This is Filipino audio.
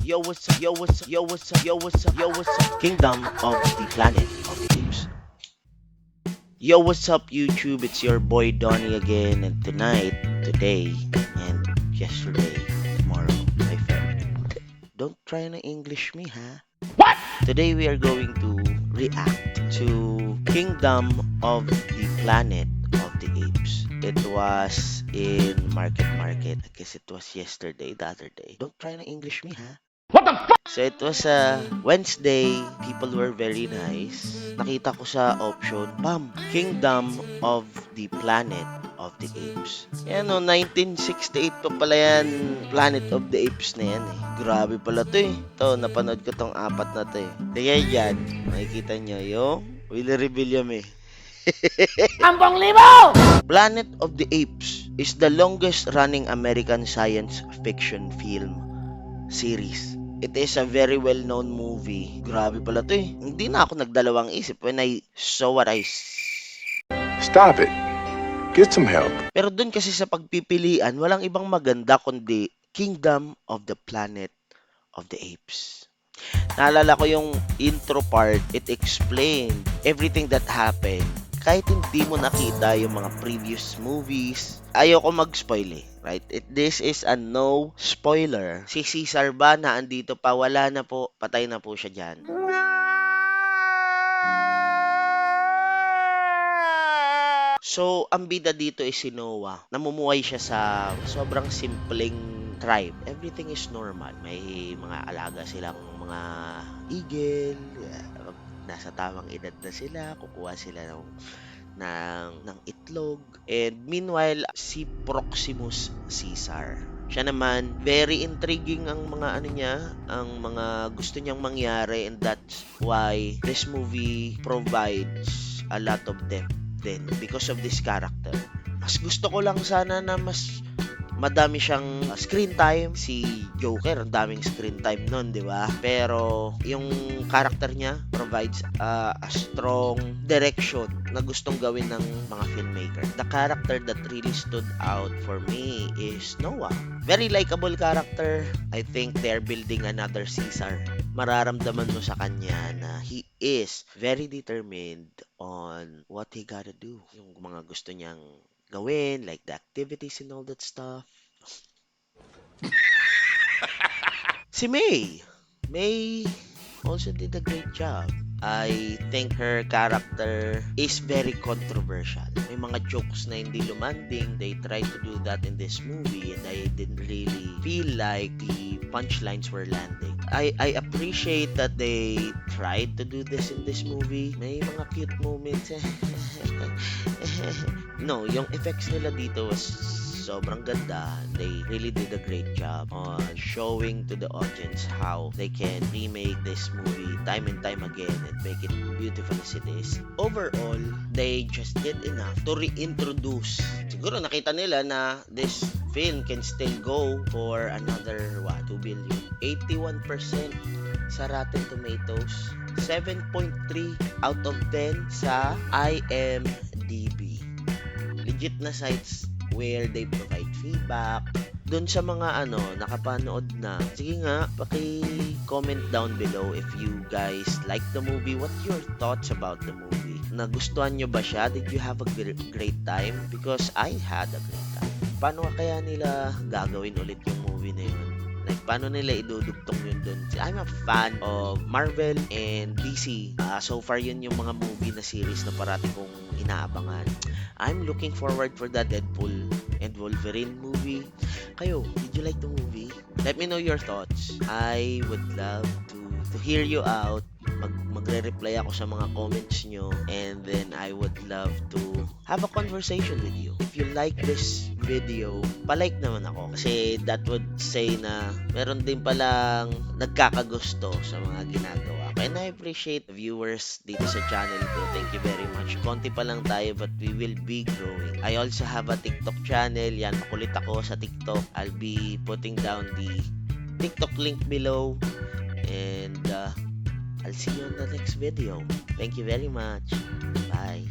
yo, what's up, yo, what's up, yo, what's up, yo, what's up, yo, what's up, Kingdom of the Planet of the Apes. Yo, what's up, YouTube? It's your boy Donnie again, and tonight, today, and yesterday, tomorrow, my friend. Don't try to English me, huh? What? Today we are going to react to Kingdom of the Planet of the Apes. It was in Market. I guess it was yesterday, the other day. Don't try to English me, huh? So it was a Wednesday. People were very nice. Nakita ko sa option, bam, Kingdom of the Planet of the Apes. Yan o, 1968 pa pala yan. Planet of the Apes na yan eh. Grabe pala to eh. Ito, napanood ko tong apat na to eh. Kaya yan, makikita nyo yung Willie Rebellion eh. Ambong libo! Planet of the Apes is the longest running American science fiction film series. It is a very well-known movie. Grabe pala to eh. Hindi na ako nagdalawang isip when I saw what I Stop it. Get some help. Pero dun kasi sa pagpipilian, walang ibang maganda kundi Kingdom of the Planet of the Apes. Naalala ko yung intro part, it explained everything that happened. Kahit hindi mo nakita yung mga previous movies, ayoko mag-spoil eh. Right? This is a no spoiler. Si Caesar ba na andito pa? Wala na po. Patay na po siya dyan. So, ang bida dito is si Noah. Namumuhay siya sa sobrang simpleng tribe. Everything is normal. May mga alaga silang mga eagle. Nasa tamang edad na sila. Kukuha sila ng itlog. And meanwhile, si Proximus Caesar. Siya naman, very intriguing ang mga ang mga gusto niyang mangyari, and that's why this movie provides a lot of depth then because of this character. Mas gusto ko lang sana na mas madami siyang screen time. Si Joker, ang daming screen time nun, di ba? Pero yung character niya provides a strong direction na gustong gawin ng mga filmmaker. The character that really stood out for me is Noah. Very likable character. I think they're building another Caesar. Mararamdaman mo sa kanya na he is very determined on what he gotta do. Yung mga gusto niyang gawin, like the activities and all that stuff. Si May also did a great job. I think her character is very controversial. May mga jokes na hindi lumanding. They tried to do that in this movie, and I didn't really feel like the punchlines were landing. I appreciate that they tried to do this in this movie. May mga cute moments. No, yung effects nila dito was sobrang ganda. They really did a great job on showing to the audience how they can remake this movie time and time again and make it beautiful as it is. Overall, they just did enough to reintroduce. Siguro nakita nila na this film can still go for another 2 billion. 81% sa Rotten Tomatoes. 7.3 out of 10 sa IMDb. Legit na sites where they provide feedback. Doon sa mga nakapanood na, sige nga, paki-comment down below if you guys like the movie. What your thoughts about the movie? Nagustuhan nyo ba siya? Did you have a great time? Because I had a great time. Paano kaya nila gagawin ulit yung movie na yun? Like, paano nila idudugtong yun dun? I'm a fan of Marvel and DC. So far, yun yung mga movie na series na parati kong inaabangan. I'm looking forward for the Deadpool and Wolverine movie. Kayo, did you like the movie? Let me know your thoughts. I would love to hear you out. Magre-reply ako sa mga comments nyo, and then I would love to have a conversation with you. If you like this video, palike naman ako kasi that would say na meron din palang nagkakagusto sa mga ginagawa ko. And I appreciate the viewers dito sa channel ko. Thank you very much. Konti pa lang tayo but we will be growing. I also have a TikTok channel. Yan, makulit ako sa TikTok. I'll be putting down the TikTok link below. And I'll see you on the next video. Thank you very much. Bye.